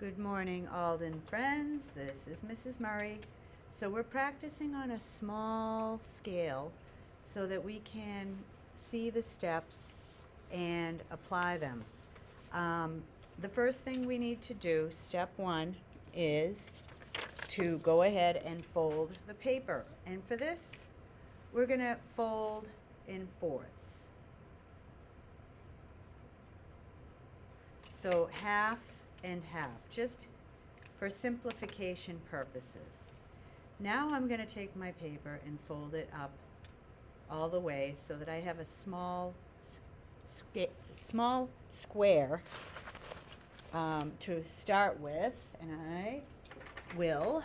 Good morning, Alden friends. This is Mrs. Murray. So we're practicing on a small scale so that we can see the steps and apply them. The first thing we need to do, step one, is to go ahead and fold the paper. And for this, we're going to fold in fourths. So half and half, just for simplification purposes. Now I'm going to take my paper and fold it up all the way so that I have a small square to start with, and I will.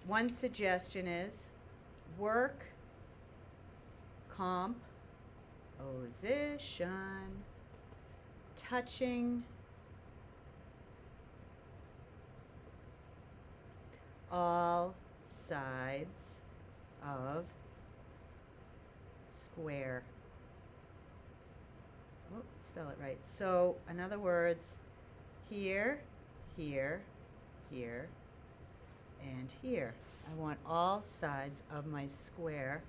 One suggestion is work composition, touching all sides of square. Oh, spell it right. So, in other words, here, here, here, and here. I want all sides of my square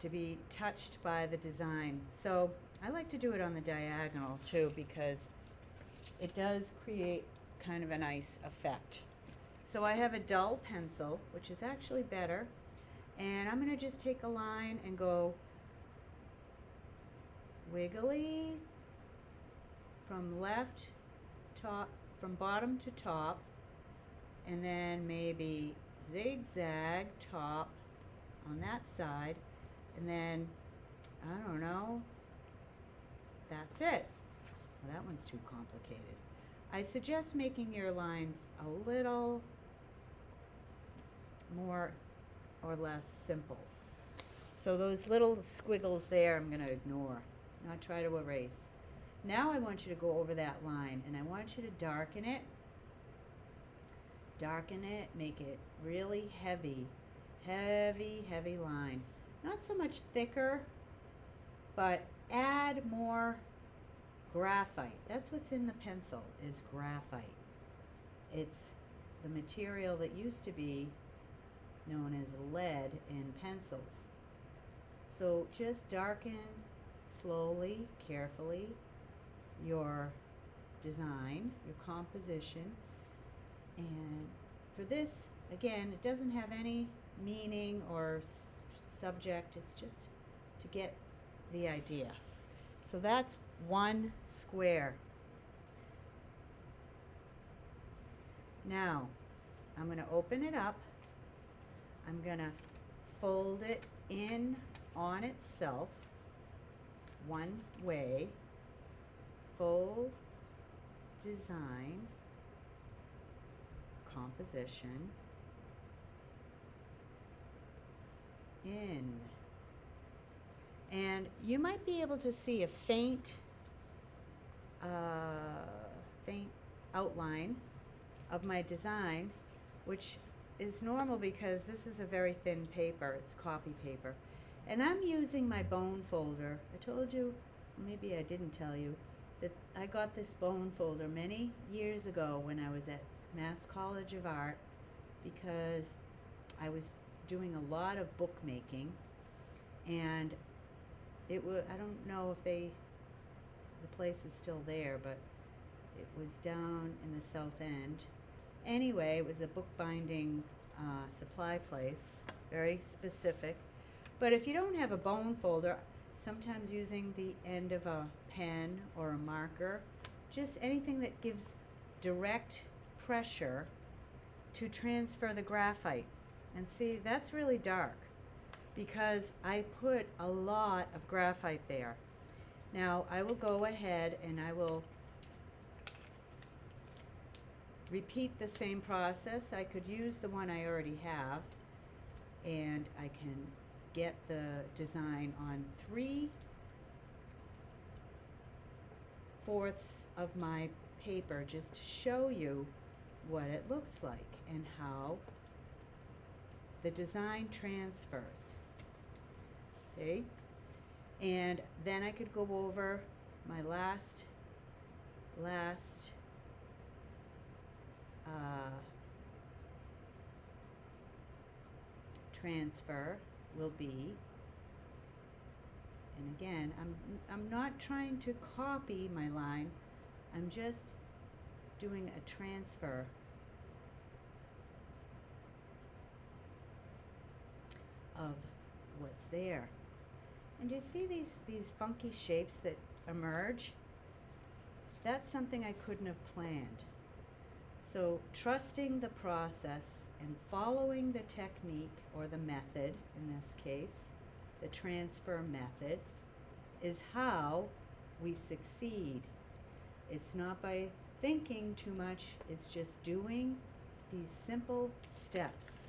to be touched by the design. So, I like to do it on the diagonal too because it does create kind of a nice effect. So I have a dull pencil, which is actually better, and I'm going to just take a line and go wiggly from from bottom to top, and then maybe zigzag top on that side, and then, I don't know, that's it. Well, that one's too complicated. I suggest making your lines a little more or less simple. So those little squiggles there I'm going to ignore, not try to erase. Now I want you to go over that line and I want you to darken it. Darken it, make it really heavy, heavy line. Not so much thicker, but add more graphite. That's what's in the pencil, is graphite. It's the material that used to be known as lead in pencils. So just darken slowly, carefully your design, your composition. And for this, again, it doesn't have any meaning or subject. It's just to get the idea. So that's one square. Now, I'm going to open it up. I'm going to fold it in on itself one way. Fold, design, composition, in. And you might be able to see a faint outline of my design, which is normal because this is a very thin paper. It's copy paper. And I'm using my bone folder. I told you, maybe I didn't tell you, that I got this bone folder many years ago when I was at Mass College of Art because I was doing a lot of bookmaking, and it was, I don't know if the place is still there, but it was down in the South End. Anyway, it was a bookbinding supply place, very specific. But if you don't have a bone folder, sometimes using the end of a pen or a marker, just anything that gives direct pressure to transfer the graphite. And see, that's really dark because I put a lot of graphite there. Now I will go ahead and I will repeat the same process. I could use the one I already have, and I can get the design on 3/4 of my paper just to show you what it looks like and how the design transfers. See? And then I could go over my last transfer will be, and again, I'm not trying to copy my line, I'm just doing a transfer of what's there. And you see these funky shapes that emerge? That's something I couldn't have planned. So trusting the process and following the technique or the method, in this case, the transfer method, is how we succeed. It's not by thinking too much, it's just doing these simple steps.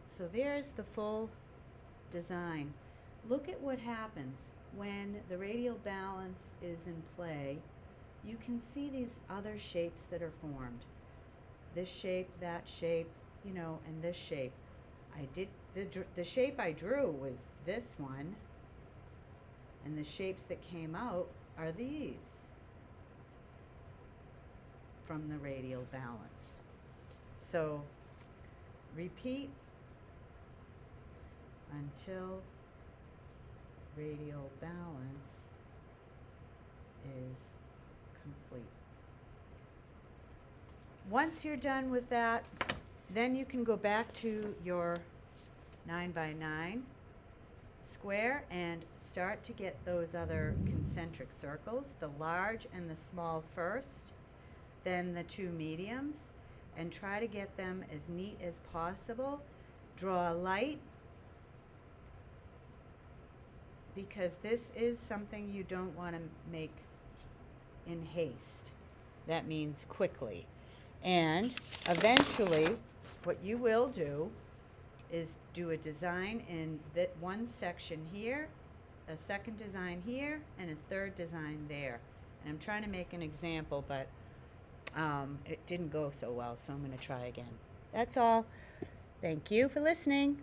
So there's the full design. Look at what happens when the radial balance is in play. You can see these other shapes that are formed. This shape, that shape, and this shape. I did the shape I drew was this one, and the shapes that came out are these from the radial balance. So repeat until radial balance is complete. Once you're done with that, then you can go back to your 9x9 square and start to get those other concentric circles, the large and the small first, then the two mediums, and try to get them as neat as possible. Draw light, because this is something you don't want to make in haste. That means quickly. And eventually, what you will do is do a design in that one section here, a second design here, and a third design there. And I'm trying to make an example, but it didn't go so well, so I'm going to try again. That's all. Thank you for listening.